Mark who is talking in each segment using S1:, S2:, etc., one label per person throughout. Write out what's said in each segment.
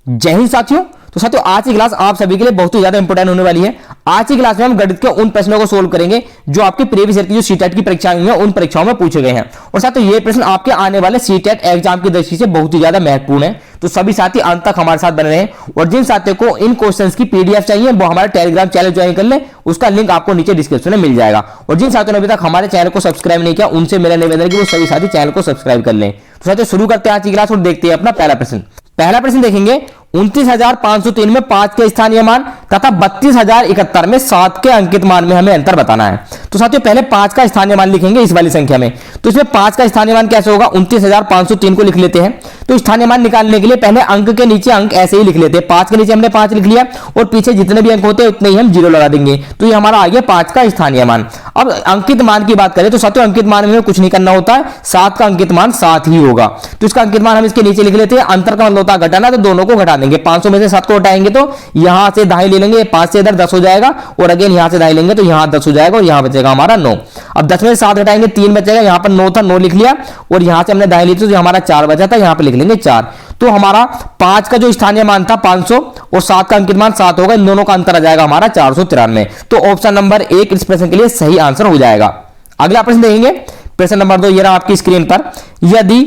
S1: जय हिंद साथियों। तो साथियों आज की क्लास आप सभी के लिए बहुत ही ज्यादा इंपॉर्टेंट होने वाली है। आज की क्लास में हम गणित के उन प्रश्नों को सोल्व करेंगे जो आपके प्रीवियस ईयर की जो सीटेट की परीक्षाएं हुई हैं उन परीक्षाओं में पूछे गए हैं। और साथियों ये प्रश्न आपके आने वाले सीटेट एग्जाम की दृष्टि से बहुत ही ज्यादा महत्वपूर्ण है। तो सभी साथी अंत तक हमारे साथ बने रहें और जिन साथियों को इन क्वेश्चंस की पीडीएफ चाहिए वो हमारे टेलीग्राम चैनल ज्वाइन कर ले, उसका लिंक आपको नीचे डिस्क्रिप्शन में मिल जाएगा। और जिन साथियों ने अभी तक हमारे चैनल को सब्सक्राइब नहीं किया उनसे मेरा निवेदन है कि वो सभी साथी चैनल को सब्सक्राइब कर लें। तो साथियों शुरू करते हैं आज की क्लास और देखते हैं अपना पहला प्रश्न। पहला प्रश्न देखेंगे 29,503 में 5 के स्थानीय मान तथा 32,071 में 7 के अंकित मान में हमें अंतर बताना है। तो साथियों पहले 5 का स्थानीय मान लिखेंगे इस वाली संख्या में। तो इसमें 5 का स्थानीय मान कैसे होगा, 29,503 को लिख लेते हैं। तो स्थानीय मान निकालने के लिए पहले अंक के नीचे अंक ऐसे ही लिख लेते हैं। 5 के नीचे हमने 5 लिख लिया और पीछे जितने भी अंक होते हैं उतने ही हम 0 लगा देंगे। तो ये हमारा आ गया 5 का स्थानीय मान। अब अंकित मान की बात करें तो साथियों अंकित मान में कुछ नहीं करना होता है, 7 का अंकित मान 7 ही होगा। तो इसका अंकित मान हम इसके नीचे लिख लेते हैं। अंतर का मतलब होता है घटाना, तो दोनों को घटा देंगे। 500 में से 7 को हटाएंगे तो यहां से दाई ले लेंगे, 5 से इधर 10 हो जाएगा और अगेन यहां से दाई लेंगे तो यहां 10 हो जाएगा और यहां बचेगा हमारा 9। अब 10 में से 7 हटाएंगे 3 बचेगा, यहां पर 9 था 9 लिख लिया और यहां से हमने दाई ली तो हमारा 4 बचा था, यहां पे लिख लेंगे 4। तो हमारा 5 का जो स्थानीय मान था 500 और 7 का अंकित मान 7 होगा, इन दोनों का अंतर आ जाएगा हमारा 493। तो ऑप्शन नंबर 1 इस प्रश्न के लिए सही आंसर हो जाएगा। अगला प्रश्न देखेंगे, प्रश्न नंबर 2 ये रहा आपकी स्क्रीन पर। यदि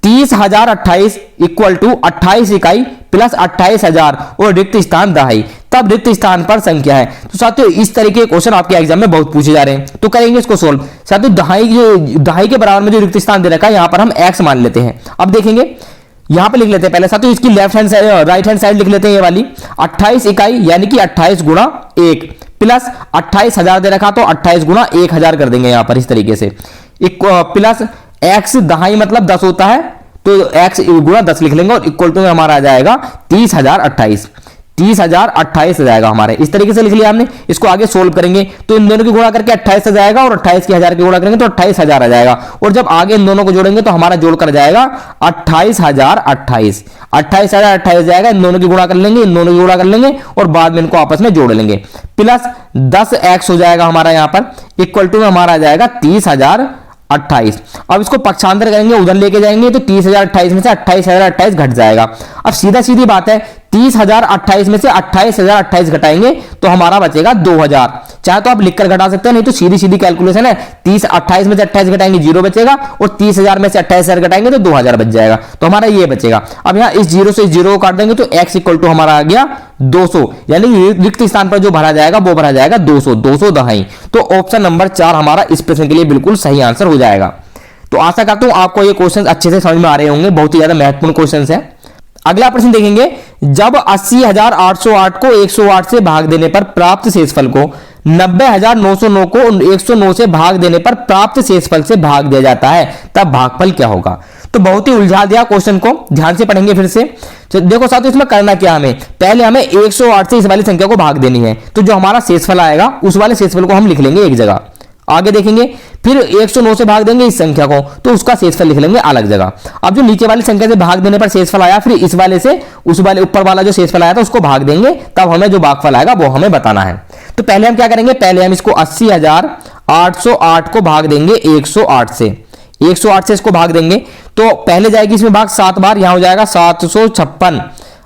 S1: 30,028 इक्वल टू 28 इकाई प्लस 28,000 और रिक्त स्थान दहाई, तब रिक्त स्थान पर संख्या है। तो साथियों इस तरीके के क्वेश्चन आपके एग्जाम में बहुत पूछे जा रहे हैं, तो करेंगे इसको सोल्व। साथियों दहाई के बराबर में जो रिक्त स्थान दे रखा है यहां पर हम x मान लेते हैं। अब देखेंगे यहां पे लिख लेते हैं पहले साथियों इसकी left hand side right hand side लिख लेते हैं ये वाली। 28 इकाई यानी कि 28 गुणा 1 प्लस 28,000 दे रखा तो 28 गुणा 1,000 कर देंगे यहां पर इस तरीके से। प्लस x दहाई मतलब 10 होता है तो x गुणा 10 लिख लेंगे और इक्वल टू हमारा आ जाएगा 30,028। 30,028 आ जाएगा हमारे, इस तरीके से लिख लिया हमने। इसको आगे सोल्व करेंगे तो इन दोनों की गुणा करके 28 आ जाएगा और 28 की 1000 की गुणा करेंगे तो 28,000 आ जाएगा। और जब आगे इन दोनों को जोड़ेंगे तो हमारा जोड़ कर जाएगा 28,028। 28,028 जाएगा, इन दोनों की गुणा कर लेंगे, इन दोनों की गुणा कर लेंगे और बाद में इनको आपस में जोड़ लेंगे। प्लस 10x हो जाएगा हमारा यहाँ पर इक्वल टू हमारा आ जाएगा 30,028। अब इसको पक्षांतर करेंगे, उधर लेके जाएंगे तो 30,028 में से 28,028 घट जाएगा। अब सीधा सीधी बात है 30,028 में से 28,028 घटाएंगे तो हमारा बचेगा 2,000। चाहे तो आप लिखकर घटा सकते हैं, नहीं तो सीधी सीधी कैलकुलेशन है। 28 में से 28 घटाएंगे 0 बचेगा और 30,000 में से 28,000 घटाएंगे तो 2,000 बच जाएगा। तो हमारा ये बचेगा। अब यहाँ इस 0 से 0 को काट देंगे तो x इक्वल टू हमारा आ गया 200, यानी रिक्त स्थान पर जो भरा जाएगा वो भरा जाएगा 200 दहाई। तो ऑप्शन नंबर 4 हमारा इस प्रश्न के लिए बिल्कुल सही आंसर हो जाएगा। तो आशा करता हूं आपको ये क्वेश्चन अच्छे से समझ में आ रहे होंगे, बहुत ही ज्यादा महत्वपूर्ण क्वेश्चन है। अगला प्रश्न देखेंगे, जब 80,808 को 108 से भाग देने पर प्राप्त शेषफल को 90,909 को 109 से भाग देने पर प्राप्त शेषफल से भाग दिया जाता है, तब भागफल क्या होगा। तो बहुत ही उलझा दिया क्वेश्चन को, ध्यान से पढ़ेंगे फिर से। तो देखो साथियों इसमें करना क्या, हमें पहले हमें 108 से इस वाली संख्या को भाग देनी है। तो जो हमारा शेषफल आएगा उस वाले शेषफल को हम लिख लेंगे एक जगह, आगे देखेंगे। फिर 109 से भाग देंगे इस संख्या को तो उसका शेषफल लिख लेंगे अलग जगह। अब जो नीचे वाली संख्या से भाग देने पर शेषफल आया, फिर इस वाले से उस वाले ऊपर वाला जो शेषफल आया था उसको भाग देंगे, तब हमें जो भागफल आएगा वो हमें बताना है। तो पहले हम क्या करेंगे, पहले हम इसको 80,808 को भाग देंगे 108 से। 108 से इसको भाग देंगे तो पहले जाएगी इसमें भाग 7 बार, यहां हो जाएगा 756।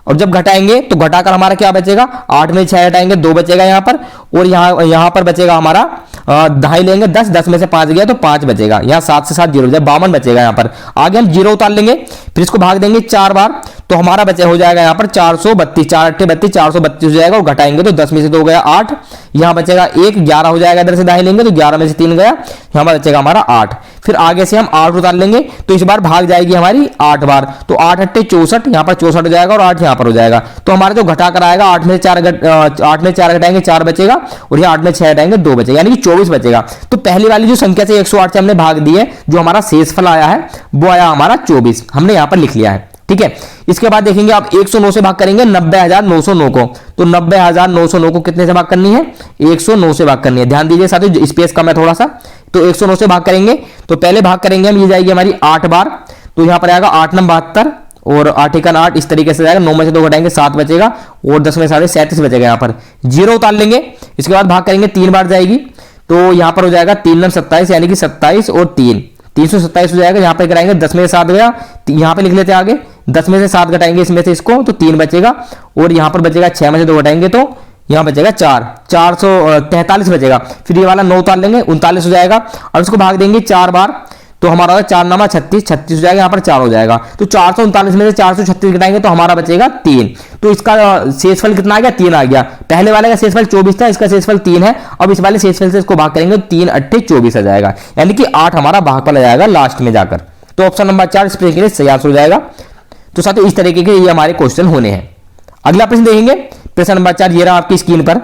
S1: और जब घटाएंगे तो घटाकर हमारा क्या बचेगा, 8 में 6 हटाएंगे 2 बचेगा यहां पर और यहां पर बचेगा हमारा दहाई लेंगे 10 में से 5 गया तो 5 बचेगा। यहाँ 7 से 7 0 52 बचेगा यहाँ पर। आगे हम 0 उतार लेंगे, फिर इसको भाग देंगे 4 बार तो हमारा बचे हो जाएगा यहाँ पर 432। 4 8 32 432 हो जाएगा और घटाएंगे तो 10 में से 2 गया 8, यहाँ बचेगा 1, 11 हो जाएगा। इधर से दाएं लेंगे तो 11 में से 3 गया, यहाँ पर बचेगा हमारा 8। फिर आगे से हम 8 उतार लेंगे तो इस बार भाग जाएगी हमारी 8 बार, तो 8 8 64, यहाँ पर 64 हो जाएगा और 8 यहाँ पर हो जाएगा। तो हमारा जो घटा कर आएगा 8 में 4 घटाएंगे 4 बचेगा और यहाँ 8 में 6 हटाएंगे 2 बचेगा, यानी कि 24 बचेगा। तो पहली वाली जो संख्या से 108 से हमने भाग दी है, जो हमारा शेषफल आया है वो आया हमारा 24, हमने यहाँ पर लिख लिया है। ठीक है, इसके बाद देखेंगे आप 109 से भाग करेंगे 90,909 को। तो 90,909 को कितने से भाग करनी है, 109 से भाग करनी है। ध्यान दीजिए साथियों स्पेस कम है थोड़ा सा। तो 109 से भाग करेंगे तो पहले भाग करेंगे हम, ये जाएगी हमारी 8 बार, तो यहाँ पर आएगा 8 9 72 और 8 1 8, इस तरीके से जाएगा। 9 में से 2 घटाएंगे 7 बचेगा और 10 में 37 बचेगा। यहाँ पर 0 उतार लेंगे, इसके बाद भाग करेंगे 3 बार जाएगी तो यहाँ पर हो जाएगा 3 9 27, यानी कि 27 और 3 327 हो जाएगा। यहाँ पे कराएंगे 10 में 7 गया, यहाँ पे लिख लेते हैं आगे 10 में से 7 घटाएंगे इसमें से इसको तो 3 बचेगा, और यहाँ पर बचेगा 6 में से 2 घटाएंगे तो यहाँ बचेगा 443 बचेगा। फिर ये वाला 9 उतार लेंगे, 39 हो जाएगा। और इसको भाग देंगे 4 बार तो हमारा होगा 4 नामा 36, 36 हो जाएगा, यहाँ पर 4 हो जाएगा। तो 439 में से 436 घटाएंगे तो हमारा बचेगा 3। तो इसका शेषफल कितना आ गया? 3 आ गया। पहले वाले का शेषफल 24 था, इसका शेषफल 3 है। अब इस वाले शेषफल से इसको भाग करेंगे तो 3 8 24 आ जाएगा, यानी कि 8 हमारा भागफल आ जाएगा लास्ट में जाकर। तो ऑप्शन नंबर 4 इस प्रश्न के लिए सही आंसर हो जाएगा। तो साथियों इस तरीके के ये हमारे क्वेश्चन होने हैं। अगला प्रश्न देखेंगे, प्रश्न नंबर 4 ये रहा आपकी स्क्रीन पर।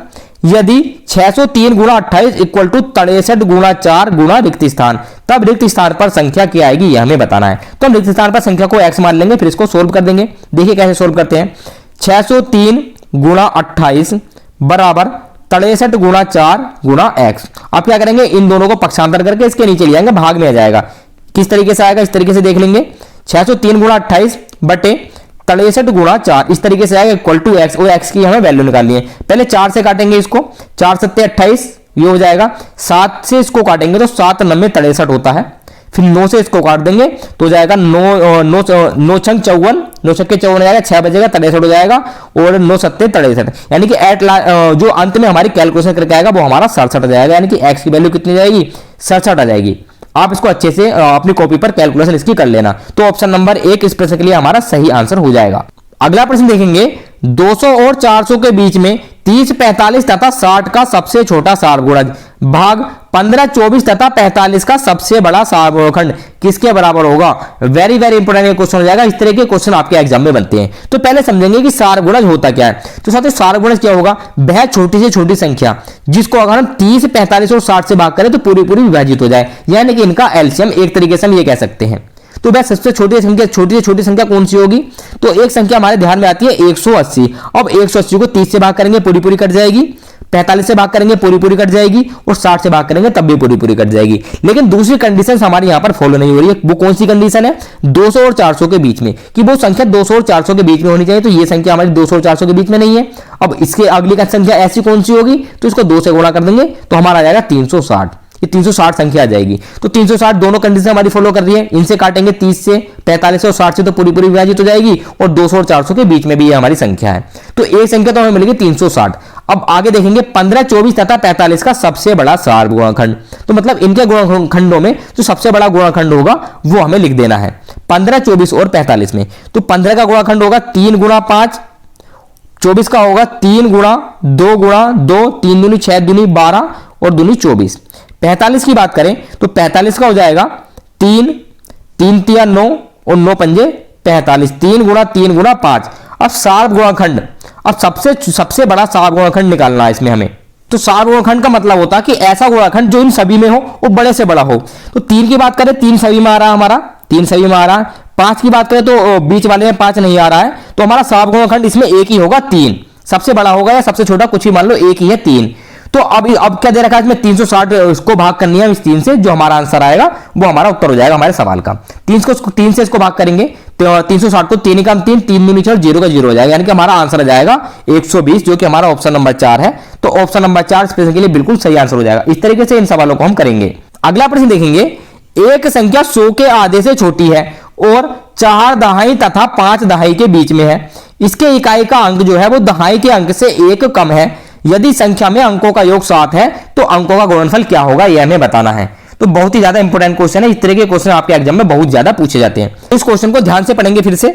S1: यदि 603 गुणा 28 इक्वल टू 63 गुणा 4 गुणा रिक्त स्थान, तब रिक्त स्थान पर संख्या क्या आएगी यह हमें बताना है। तो हम रिक्त स्थान पर संख्या को x मान लेंगे, फिर इसको सोल्व कर देंगे। देखिए कैसे सोल्व करते हैं। 603 गुणा 28 बराबर 63 गुणा 4 गुणा x। आप क्या करेंगे, इन दोनों को पक्षांतर करके इसके नीचे ले जाएंगे, भाग में आ जाएगा। किस तरीके से आएगा, इस तरीके से देख लेंगे। 603 गुणा 28 बटे 63 गुणा 4 इस तरीके से आएगा इक्वल टू x। और x की हमें वैल्यू निकालनी है। पहले 4 से काटेंगे इसको, 4 7 28 ये हो जाएगा। 7 से इसको काटेंगे तो 7 9 63 होता है। फिर 9 से इसको काट देंगे तो हो जाएगा 9 छंग 54, 9 छक्के 54 हो जाएगा, 6 बजेगा 63 हो जाएगा, और 9 7 63, यानी कि जो अंत में हमारी कैलकुलेशन करके आएगा वो हमारा 67 आ जाएगा। यानी कि x की वैल्यू कितनी जाएगी, 67 आ जाएगी। आप इसको अच्छे से अपनी कॉपी पर कैलकुलेशन इसकी कर लेना। तो ऑप्शन नंबर 1 इस प्रश्न के लिए हमारा सही आंसर हो जाएगा। अगला प्रश्न देखेंगे, 200 और 400 के बीच में 30 45 तथा 60 का सबसे छोटा सारगुणज भाग 15 24 तथा 45 का सबसे बड़ा सारगुणखंड किसके बराबर होगा। वेरी वेरी इंपोर्टेंट क्वेश्चन हो जाएगा। इस तरह के क्वेश्चन आपके एग्जाम में बनते हैं। तो पहले समझेंगे कि सारगुणज होता क्या है। तो साथियों सारगुणज क्या होगा, वह छोटी से छोटी संख्या जिसको अगर हम 30 45 और 60 से भाग करें तो पूरी पूरी विभाजित हो जाए, यानी कि इनका एलसीएम एक तरीके से हम ये कह सकते हैं। तो वह सबसे छोटी से छोटी संख्या कौन सी होगी। तो एक संख्या हमारे ध्यान में आती है 180। अब 180 को 30 से भाग करेंगे पूरी पूरी कट जाएगी, 45 से भाग करेंगे पूरी पूरी कट जाएगी, और 60 से भाग करेंगे तब भी पूरी पूरी कट जाएगी। लेकिन दूसरी कंडीशन हमारी यहां पर फॉलो नहीं हो रही है। वो कौन सी कंडीशन है, 200 और 400 के बीच में, कि वो संख्या 200 और 400 के बीच में होनी चाहिए। तो ये संख्या हमारी 200 और 400 के बीच में नहीं है। अब इसके अगली का संख्या ऐसी कौन सी होगी, तो इसको 2 से गुणा कर देंगे तो हमारा आ जाएगा 360। ये 360 संख्या आ जाएगी। तो 360 दोनों कंडीशन हमारी फॉलो कर रही है। इनसे काटेंगे 30 से, 45 से और 60 से तो पूरी पूरी विभाजित हो जाएगी, और 200 और 400 के बीच में भी ये हमारी संख्या है। तो एक संख्या तो हमें मिलेगी 360। अब आगे देखेंगे 15 24 तथा 45 का सबसे बड़ा सारगुणखंड। तो मतलब इनके गुणनखंडों में जो सबसे बड़ा गुणनखंड होगा वो हमें लिख देना है 15 24 और 45 में। तो 15 का गुणनखंड होगा 3 गुणा 5, 24 का होगा 3 गुणा 2 गुणा 2, 3 दूनी 6 दूनी 12 और दूनी 24। 45 की बात करें तो 45 का हो जाएगा 3 3 तिया 9 और 9 पंजे 45, 3 गुणा 5। अब सारगुणनखंड, अब सबसे बड़ा सारगुणनखंड निकालना है इसमें हमें। तो सारगुणनखंड का मतलब होता है कि ऐसा गुणनखंड जो इन सभी में हो वो बड़े से बड़ा हो। तो 3 की बात करें 3 सभी में आ रहा है हमारा, 3 सभी में आ रहा है। 5 की बात करें तो बीच वाले में 5 नहीं आ रहा है। तो हमारा सारगुणनखंड इसमें एक ही होगा 3। सबसे बड़ा होगा या सबसे छोटा कुछ ही मान लो, एक ही है 3। तो अब क्या दे रखा है इसमें 360 इसको भाग करनी है इस 3 से, जो हमारा आंसर आएगा वो हमारा उत्तर हो जाएगा हमारे सवाल का। 3 से इसको भाग करेंगे तो 360 को 3 का 3 3 दूनी 4 0 का 0 हो जाएगा, यानी कि हमारा आंसर आ जाएगा 120, जो कि हमारा ऑप्शन नंबर 4 है। तो ऑप्शन नंबर 4 इस प्रश्न के लिए बिल्कुल सही आंसर हो जाएगा। इस तरीके से इन सवालों को हम करेंगे। अगला प्रश्न देखेंगे, एक संख्या 100 के आधे से छोटी है और 4 दहाई तथा 5 दहाई के बीच में है। इसके इकाई का अंक जो है वो दहाई के अंक से 1 कम है। यदि संख्या में अंकों का योग 7 है तो अंकों का गुणनफल क्या होगा, यह हमें बताना है। तो बहुत ही ज्यादा इंपॉर्टेंट क्वेश्चन है। इस तरह के क्वेश्चन आपके एग्जाम में बहुत ज्यादा पूछे जाते हैं। इस क्वेश्चन को ध्यान से पढ़ेंगे फिर से।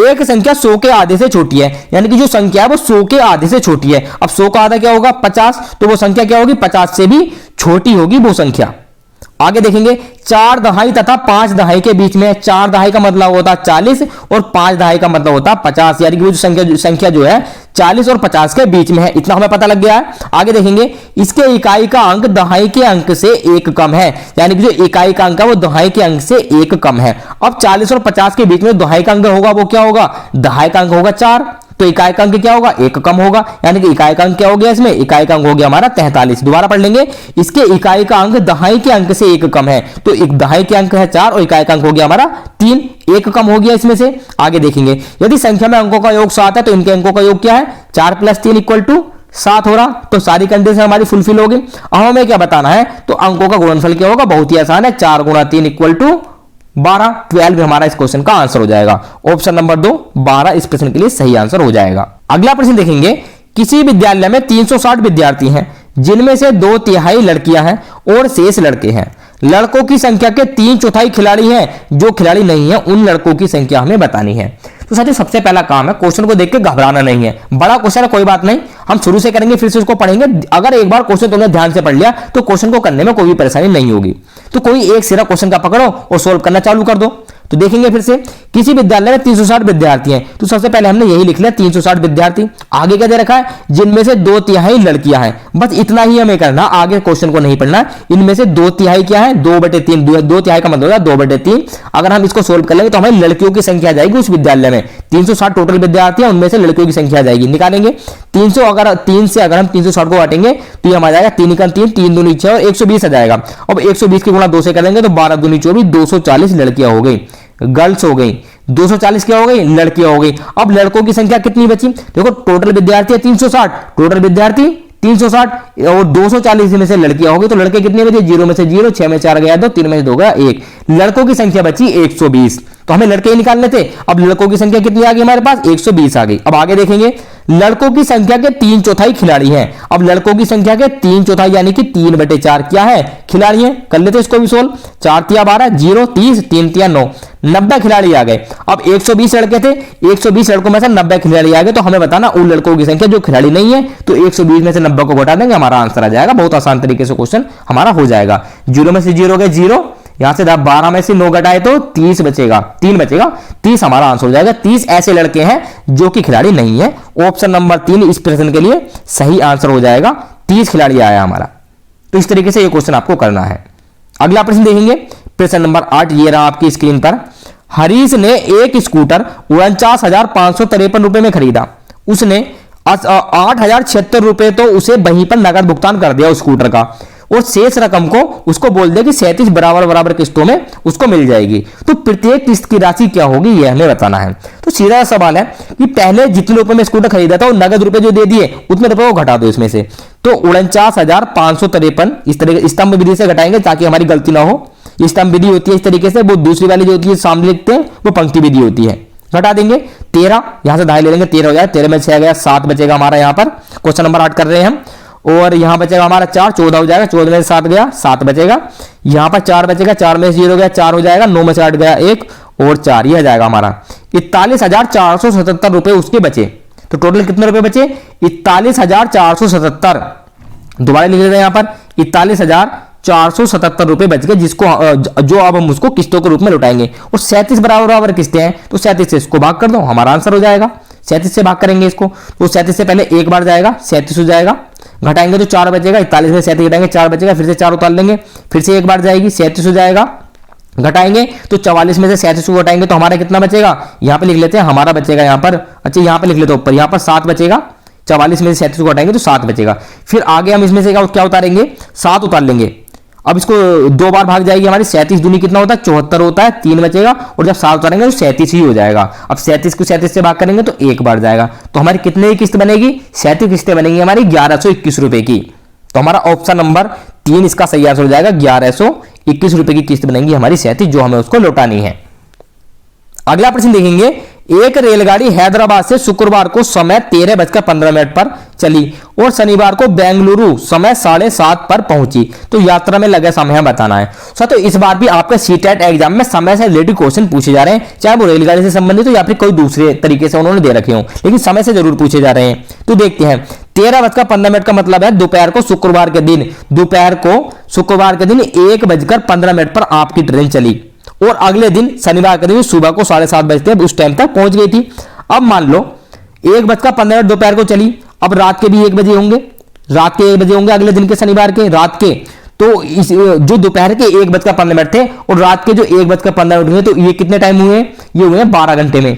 S1: एक संख्या 100 के आधे से छोटी है, यानी कि जो संख्या है वो 100 के आधे से छोटी है। अब 100 का आधा क्या होगा, 50। तो वो संख्या क्या होगी, 50 से भी छोटी होगी वो संख्या। आगे देखेंगे 4 दहाई तथा 5 दहाई के बीच में। 4 दहाई का मतलब होता है 40 और 5 दहाई का मतलब होता है 50, यानी कि वो संख्या जो है 40 और 50 के बीच में है। इतना हमें पता लग गया है। आगे देखेंगे इसके इकाई का अंक दहाई के अंक से 1 कम है, यानी कि जो इकाई का अंक है वो दहाई के अंक से 1 कम है। अब 40 और 50 के बीच में दहाई का अंक होगा वो क्या होगा, दहाई का अंक होगा 4। तो इकाई का अंक क्या होगा, 1 कम होगा, यानी कि इकाई का अंक क्या हो गया इसमें, इकाई का अंक हो गया हमारा 43। दोबारा पढ़ लेंगे, इसके इकाई का अंक दहाई के अंक से 1 कम है। तो एक दहाई के अंक है 4 और इकाई का अंक हो गया हमारा 3, 1 कम हो गया इसमें से। आगे देखेंगे यदि संख्या में अंकों का योग 7 है तो इनके अंकों का योग क्या है, 4 + 3 = 7 हो रहा। तो सारी कंडीशन हमारी फुलफिल होगी। अब हमें क्या बताना है, तो अंकों का गुणनफल क्या होगा, बहुत ही आसान है, 4 × 3 = 12, 12 हमारा इस क्वेश्चन का आंसर हो जाएगा। ऑप्शन नंबर 2 12 इस प्रश्न के लिए सही आंसर हो जाएगा। अगला प्रश्न देखेंगे, किसी विद्यालय में 360 विद्यार्थी हैं जिनमें से 2/3 लड़कियां हैं और शेष लड़के हैं। लड़कों की संख्या के 3/4 खिलाड़ी हैं, जो खिलाड़ी नहीं है उन लड़कों की संख्या हमें बतानी है। तो साथियों सबसे पहला काम है क्वेश्चन को देख के घबराना नहीं है। बड़ा क्वेश्चन है, कोई बात नहीं, हम शुरू से करेंगे फिर से उसको पढ़ेंगे। अगर एक बार क्वेश्चन तुमने ध्यान से पढ़ लिया तो क्वेश्चन को करने में कोई भी परेशानी नहीं होगी। तो कोई एक सिरा क्वेश्चन का पकड़ो और सोल्व करना चालू कर दो। तो देखेंगे फिर से, किसी विद्यालय में 360 विद्यार्थी हैं, तो सबसे पहले हमने यही लिख लिया 360 विद्यार्थी। आगे क्या दे रखा है, जिनमें से 2/3 लड़कियां हैं। बस इतना ही हमें करना, आगे क्वेश्चन को नहीं पढ़ना। इनमें से 2/3 क्या है, 2/3, 2/3 का मतलब है 2/3। अगर हम इसको सोल्व कर लेंगे तो हमें लड़कियों की संख्या आ जाएगी उस विद्यालय में। 360 टोटल विद्यार्थी हैं, उनमें से लड़कियों की संख्या आ जाएगी, निकालेंगे 300। अगर 3 से अगर हम 360 को बांटेंगे तो ये हम आ जाएगा 3 का 3, 3 दूनी 6 और 120 आ जाएगा। अब 120 की गुणा 2 से करेंगे तो 12 दूनी 24, 240 लड़कियां हो गई, गर्ल्स हो गई। 240 क्या हो गई, लड़कियां हो गई। अब लड़कों की संख्या कितनी बची, देखो टोटल विद्यार्थी है 360, टोटल विद्यार्थी 360 और 240 में से लड़कियां हो गई, तो लड़के कितने बचे, 0 में से 0, 6 में 4 गया 2, 3 में से 2 गया 1। लड़कों की संख्या बची 120, तो हमें लड़के ही निकालने थे। अब लड़कों की संख्या कितनी आ गई हमारे पास, 120 आ गई। अब आगे देखेंगे, लड़कों की संख्या के 3/4 खिलाड़ी हैं। अब लड़कों की संख्या के 3/4 यानी कि 3/4 क्या है, खिलाड़ी हैं। कर लेते इसको भी सोल्व, 4 तिया 12, 0, 30, 3 तिया 9, 90 खिलाड़ी आ गए। अब 120 लड़के थे, 120 लड़कों में से 90 खिलाड़ी आ गए, तो हमें बताना उन लड़कों की संख्या जो खिलाड़ी नहीं है। तो 120 में से 90 को घटा देंगे, हमारा आंसर आ जाएगा। बहुत आसान तरीके से क्वेश्चन हमारा हो जाएगा। 0 में से 0 गए 0, यहां से 12 में से 9 घटाए तो 30 बचेगा, 3 बचेगा, 30 हमारा आंसर हो जाएगा। 30 ऐसे लड़के हैं जो कि खिलाड़ी नहीं है। ऑप्शन नंबर 3 इस प्रश्न के लिए सही आंसर हो जाएगा। 30 खिलाड़ी आया हमारा। तो इस तरीके से ये क्वेश्चन आपको करना है। अगला प्रश्न देखेंगे, प्रश्न नंबर 8, ये रहा आपकी स्क्रीन पर। हरीश ने एक स्कूटर 49,553 रुपए में खरीदा। उसने 8,076 रुपए तो उसे वहीं पर नगद भुगतान कर दिया उस स्कूटर का, और शेष रकम को उसको बोल दिया कि 37 बराबर किस्तों में उसको मिल जाएगी। तो प्रत्येक किस्त की राशि क्या होगी ये हमें बताना है। तो सीधा सवाल है कि पहले जितने रुपए में स्कूटर खरीदा था वो नगद रुपए जो दे दिए उतने रुपए को घटा दो इसमें से। तो 49,553 इस तरीके स्तंभ विधि से घटाएंगे ताकि हमारी गलती ना हो। ये स्तंभ विधि होती है इस तरीके से, वो दूसरी वाली जो होती है सामने लिखते हैं वो पंक्ति विधि होती है। घटा देंगे 13, यहां से 2.5 ले लेंगे, 13 हो जाएगा, 13 में 6 गया 7 बचेगा हमारा। यहाँ पर क्वेश्चन नंबर 8 कर रहे हैं हम, और यहां बचेगा हमारा 4, 14 हो जाएगा, 14 में से 7 गया 7 बचेगा। यहां पर 4 बचेगा, 4 में से 0 गया 4 हो जाएगा, 9 में से 8 गया 1 और 4, यह जाएगा हमारा 41,477 रुपए उसके बचे। तो टोटल कितने रुपए बचे, 41,477। दोबारा लिख लेते हैं यहां पर 41,477 रुपए बच गए, जिसको जो अब हम उसको किस्तों के रूप में लौटाएंगे। और 37 बराबर किस्तें हैं, तो 37 से इसको भाग कर दो, हमारा आंसर हो जाएगा। 37 से भाग करेंगे इसको, तो 37 से पहले एक बार जाएगा 37 हो जाएगा, घटाएंगे तो 4 बचेगा, 41 में 37 घटाएंगे 4 बचेगा, फिर से 4 उतार लेंगे, फिर से एक बार जाएगी 37 हो जाएगा, घटाएंगे तो 44 में से 37 को घटाएंगे तो हमारा कितना बचेगा, यहां पे लिख लेते हैं हमारा बचेगा यहां पर, अच्छा यहां पे लिख लेते हैं ऊपर, यहां पर 7 बचेगा। 44 में से 37 को घटाएंगे तो 7 बचेगा। फिर आगे हम इसमें से क्या उतारेंगे, 7 उतार लेंगे। अब इसको 2 बार भाग जाएगी हमारी, 37 दूनी कितना होता है 74 होता है, 3 बचेगा, और जब 7 उतारेंगे तो 37 ही हो जाएगा। अब 37 को 37 से भाग करेंगे तो एक बार जाएगा, तो हमारी कितने की किस्त बनेगी, 37 किस्तें बनेंगी हमारी 1121 रुपए की। तो हमारा ऑप्शन नंबर 3 इसका सही आंसर हो जाएगा, 1121 रुपए की किस्त बनेगी हमारी 37, जो हमें उसको लौटानी है। अगला प्रश्न देखेंगे, एक रेलगाड़ी हैदराबाद से शुक्रवार को समय 13:15 पर चली और शनिवार को बेंगलुरु समय 7:30 पर पहुंची, तो यात्रा में लगे समय बताना है। तो इस बार भी आपके सीटेट एग्जाम में समय से रिलेटेड क्वेश्चन पूछे जा रहे हैं, चाहे वो रेलगाड़ी से संबंधित हो या फिर कोई दूसरे तरीके से उन्होंने दे रखे हो, लेकिन समय से जरूर पूछे जा रहे हैं। तो देखते हैं, 13:15 का मतलब है दोपहर को शुक्रवार के दिन, दोपहर को शुक्रवार के दिन 1:15 पर आपकी ट्रेन चली, और अगले दिन शनिवार के दिन सुबह को 7:30 बजते उस टाइम तक पहुंच गई थी। अब मान लो 1:15 दोपहर को चली, अब रात के भी 1 बजे होंगे, रात के 1 बजे होंगे अगले दिन के शनिवार के रात के, तो इस जो दोपहर के 1:15 थे और रात के जो 1:15 हुए, तो ये कितने टाइम हुए, ये हुए 12 घंटे में,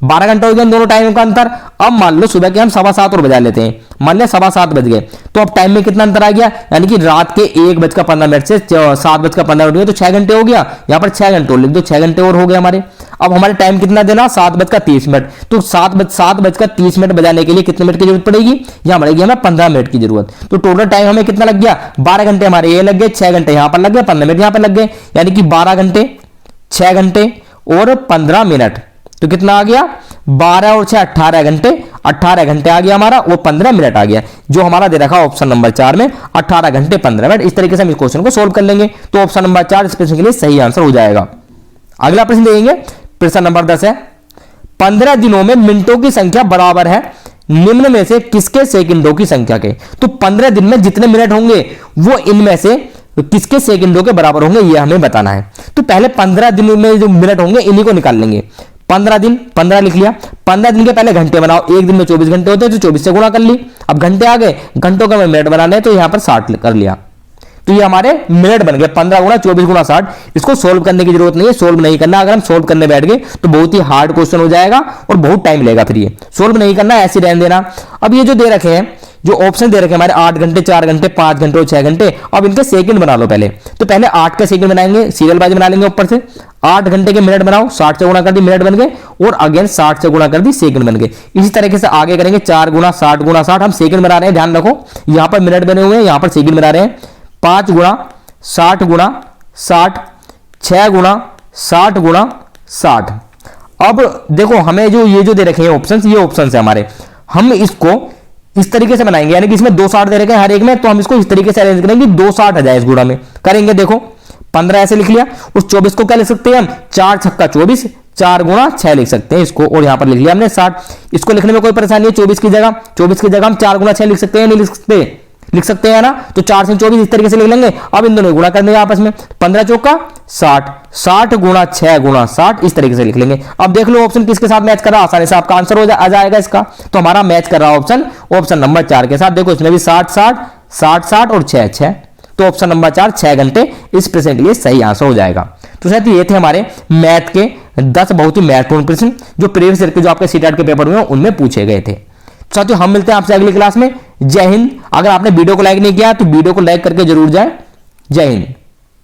S1: 12 घंटे हो गए दोनों टाइम का अंतर। अब मान लो सुबह के हम 7:15 और बजा लेते हैं, मान लिया 7:15 बज गए, तो अब टाइम में कितना अंतर आ गया, यानी कि रात के 1:15 से 7:15 हुए तो 6 घंटे हो गया, यहाँ पर 6 घंटे और लिख दो, 6 घंटे और हो गए हमारे। अब हमारे टाइम कितना देना, 7:30, तो 7:30 बजाने के लिए कितने मिनट की जरूरत पड़ेगी, यहाँ पड़ेगी हमें 15 मिनट की जरूरत। तो टोटल टाइम हमें कितना लग गया, 12 घंटे हमारे ये लग गए, 6 घंटे यहाँ पर लग गए, 15 मिनट यहाँ पर लग गए, यानी कि 12 घंटे 6 घंटे और 15 मिनट, तो कितना आ गया 12 और 6 18 घंटे, 18 घंटे आ गया हमारा और 15 मिनट आ गया, जो हमारा दे रखा ऑप्शन नंबर 4 में 18 घंटे 15 मिनट। इस तरीके से हम इस क्वेश्चन को सोल्व कर लेंगे, तो ऑप्शन नंबर 4 इस प्रश्न के लिए सही आंसर हो जाएगा। अगला प्रश्न देखेंगे, प्रश्न नंबर 10 है 15 दिनों में मिनटों की संख्या बराबर है निम्न में से किसके सेकंडों की संख्या के। तो 15 दिन में जितने मिनट होंगे वो इनमें से किसके सेकंडों के बराबर होंगे, ये हमें बताना है। तो पहले 15 दिन में जो मिनट होंगे इन्हीं को निकाल लेंगे। 15 दिन, 15 लिख लिया। 15 दिन के पहले घंटे बनाओ, एक दिन में 24 घंटे होते हैं, तो 24 से गुणा कर ली। अब घंटे आ गए, घंटों का मिनट बनाने हैं, तो यहां पर 60 कर लिया, तो ये हमारे मिनट बन गए। 15 गुणा 24 गुणा 60। इसको सोल्व करने की जरूरत नहीं है, सोल्व नहीं करना। अगर हम सोल्व करने बैठ गए तो बहुत ही हार्ड क्वेश्चन हो जाएगा और बहुत टाइम लेगा, फिर ये सोल्व नहीं करना, ऐसे रहने देना। अब ये जो दे रखे हैं, जो ऑप्शन दे रखे हैं हमारे 8 घंटे, 4 घंटे, 5 घंटे और 6 घंटे, अब इनके सेकंड बना लो पहले। तो पहले 8 का सेकंड बनाएंगे, सीरियल वाइज बना लेंगे ऊपर से। 8 घंटे के मिनट बनाओ, 60 से गुणा कर दी, मिनट बन गए, और अगेन 60 से गुणा कर दी, सेकंड बन गए। इसी तरीके से आगे करेंगे, 4 गुणा 60 गुणा 60, हम सेकंड बना रहे हैं, ध्यान रखो यहां पर मिनट बने हुए हैं, यहां पर सेकंड बना रहे हैं। 5 गुणा 60 गुणा 60, 6 गुणा 60 गुणा 60। अब देखो हमें जो ये जो दे रखे हैं ऑप्शंस, ये ऑप्शंस है हमारे, हम इसको इस तरीके से बनाएंगे, यानी कि इसमें 2 60 दे रखे हैं हर एक में, तो हम इसको इस तरीके से अरेंज करेंगे 2 60 आ जाए इस गुणा में। करेंगे, देखो 15 ऐसे लिख लिया, उस 24 को क्या लिख सकते हैं हम, 4 छक्का 24, 4 गुणा 6 लिख सकते हैं इसको, और यहां पर लिख लिया हमने 60। इसको लिखने में कोई परेशानी है, 24 की जगह हम 4 गुणा 6 लिख सकते हैं, नहीं लिख सकते हैं ना, तो 4 से 24 इस तरीके से लिख लेंगे। अब इन दोनों गुणा कर देंगे आपस में, 15 चौका 60, 60 गुणा 6 गुणा 60, इस तरीके से लिख लेंगे। अब देख लो ऑप्शन किसके साथ मैच कर रहा है, आसानी से आपका आंसर आ जाएगा इसका। तो हमारा मैच कर रहा है ऑप्शन नंबर 4 के साथ। देखो इसमें भी 60 60 60 60 और 6 6, तो ऑप्शन नंबर 4 6 घंटे इस प्रश्न के लिए सही आंसर हो जाएगा। तो साथियों ये थे हमारे मैथ के 10 बहुत ही महत्वपूर्ण प्रश्न जो प्रीवियस ईयर के जो आपके सीटेट के पेपर में उनमें पूछे गए थे। साथियों हम मिलते हैं आपसे अगली क्लास में। जय हिंद। अगर आपने वीडियो को लाइक नहीं किया तो वीडियो को लाइक करके जरूर जाए। जय हिंद।